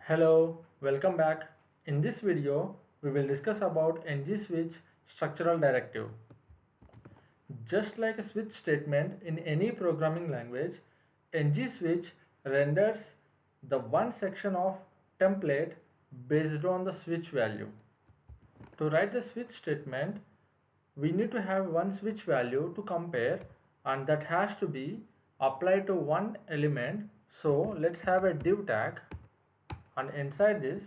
Hello, welcome back. In this video, we will discuss about ng-switch structural directive. Just like a switch statement in any programming language, ng-switch renders the one section of template based on the switch value. To write the switch statement, we need to have one switch value to compare, and that has to be applied to one element. So let's have a div tag, and inside this,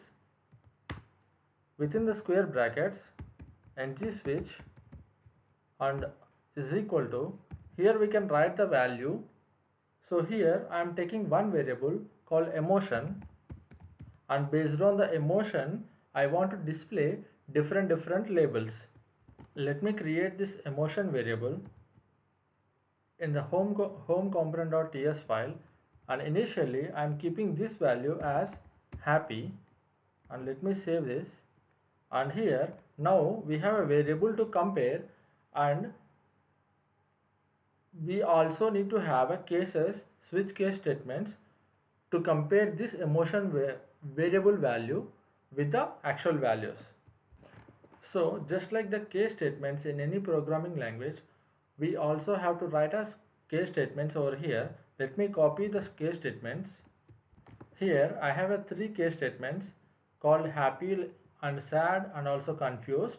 within the square brackets, ng-switch and is equal to, here we can write the value. So here I am taking one variable called emotion, and based on the emotion I want to display different labels. Let me create this emotion variable in the home component.ts file, and initially I am keeping this value as happy, and let me save this. And here now we have a variable to compare, and we also need to have a cases, switch case statements to compare this emotion variable value with the actual values. So just like the case statements in any programming language, we also have to write as case statements over here. Let me copy the case statements. Here I have a three case statements called happy and sad and also confused.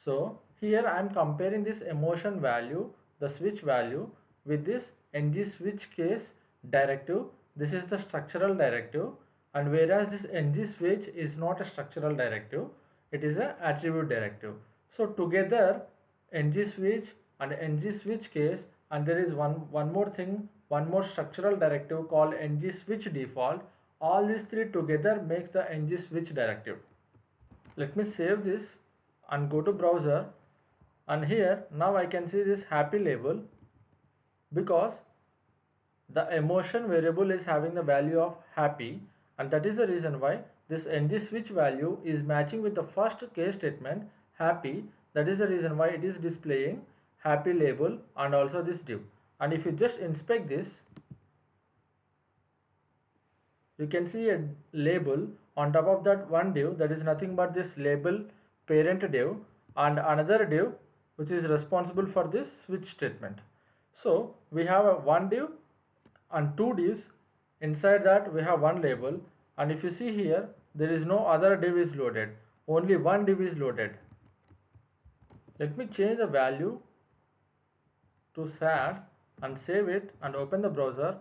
So here I am comparing this emotion value, the switch value, with this ng-switch case directive. This is the structural directive, and whereas this ng-switch is not a structural directive, it is an attribute directive. So together ng-switch and ng-switch case, and there is one more thing, one more structural directive called ng-switch default. All these three together makes the ng-switch directive. Let me save this and go to browser, and here now I can see this happy label because the emotion variable is having the value of happy, and that is the reason why this ng-switch value is matching with the first case statement happy. That is the reason why it is displaying happy label and also this div. And if you just inspect this, you can see a label on top of that one div, that is nothing but this label parent div, and another div which is responsible for this switch statement. So we have a one div and two divs. Inside that we have one label, and if you see here, there is no other div is loaded, only one div is loaded. Let me change the value to sad and save it and open the browser.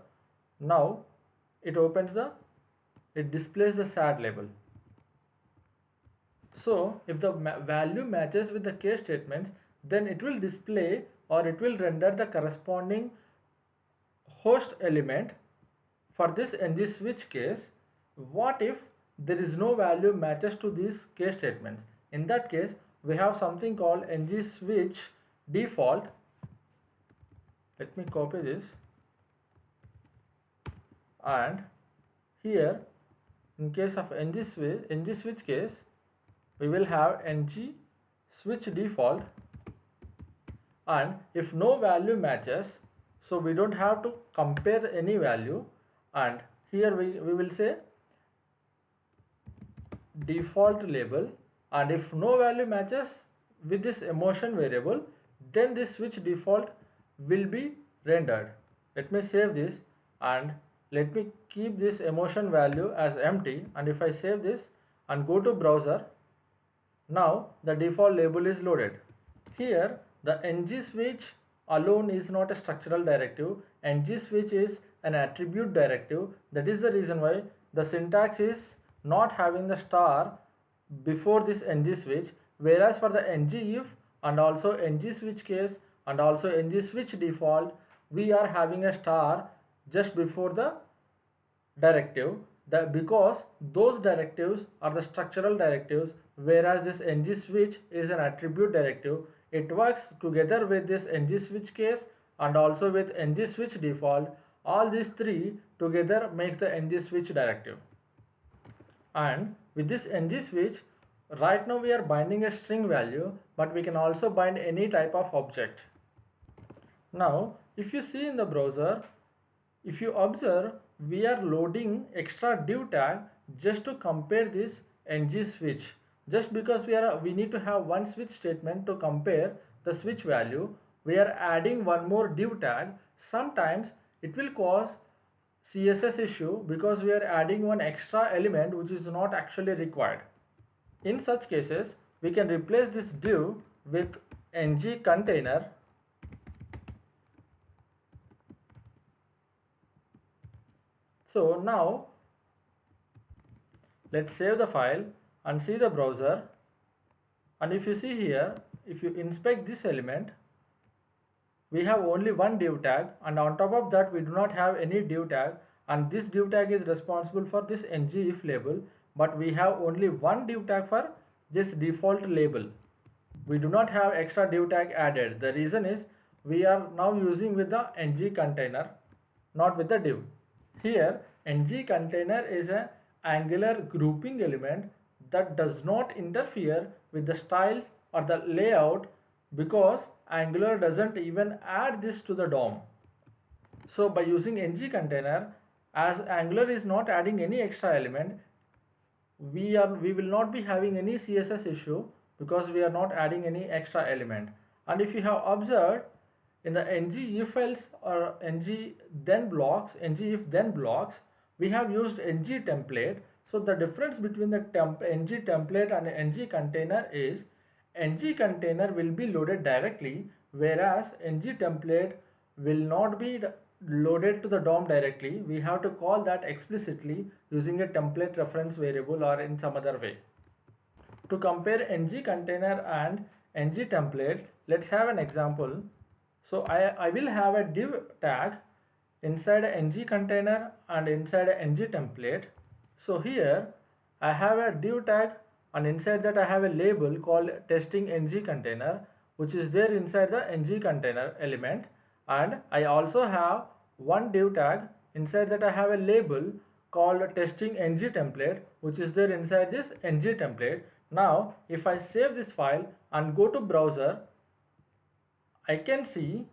Now it displays the sad label. So if the value matches with the case statements, then it will display or it will render the corresponding host element for this ng-switch case. What if there is no value matches to these case statements? In that case, we have something called ng-switch default. Let me copy this, and here in case of ng-switch case, we will have ng-switch default, and if no value matches, so we don't have to compare any value, and here we will say default label, and if no value matches with this emotion variable, then this switch default will be rendered. Let me save this, and let me keep this emotion value as empty, and if I save this and go to browser, now the default label is loaded. Here the ng-switch alone is not a structural directive. ng-switch is an attribute directive. That is the reason why the syntax is not having the star before this ng-switch, whereas for the ng-if and also ng-switch case and also ng-switch default, we are having a star just before the directive, because those directives are the structural directives, whereas this ng-switch is an attribute directive. It works together with this ng-switch case and also with ng-switch default. All these three together makes the ng-switch directive. And with this ng-switch, right now we are binding a string value, but we can also bind any type of object. Now if you see in the browser, if you observe, we are loading extra div tag just to compare this ng switch. Just because we need to have one switch statement to compare the switch value, we are adding one more div tag. Sometimes it will cause CSS issue because we are adding one extra element which is not actually required. In such cases, we can replace this div with ng container. So now let's save the file and see the browser, and if you see here, if you inspect this element, we have only one div tag, and on top of that we do not have any div tag, and this div tag is responsible for this ng if label, but we have only one div tag for this default label. We do not have extra div tag added. The reason is we are now using with the ng container, not with the div. Here ng container is an Angular grouping element that does not interfere with the styles or the layout, because Angular doesn't even add this to the DOM. So by using ng container, as Angular is not adding any extra element, we will not be having any CSS issue because we are not adding any extra element. And if you have observed, in the ng if else or ng if then blocks, we have used ng template. So the difference between the ng template and ng container is ng container will be loaded directly, whereas ng template will not be loaded to the DOM directly. We have to call that explicitly using a template reference variable or in some other way. To compare ng container and ng template, let's have an example. So I will have a div tag inside a ng container and inside a ng template. So here I have a div tag, and inside that I have a label called testing ng container, which is there inside the ng container element, and I also have one div tag. Inside that I have a label called testing ng template, which is there inside this ng template. Now if I save this file and go to browser, I can see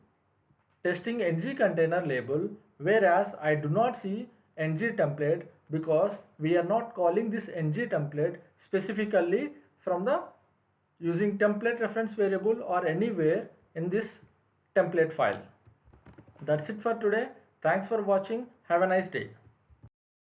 testing ng container label, whereas I do not see ng template because we are not calling this ng template specifically from the using template reference variable or anywhere in this template file. That's it for today. Thanks for watching. Have a nice day.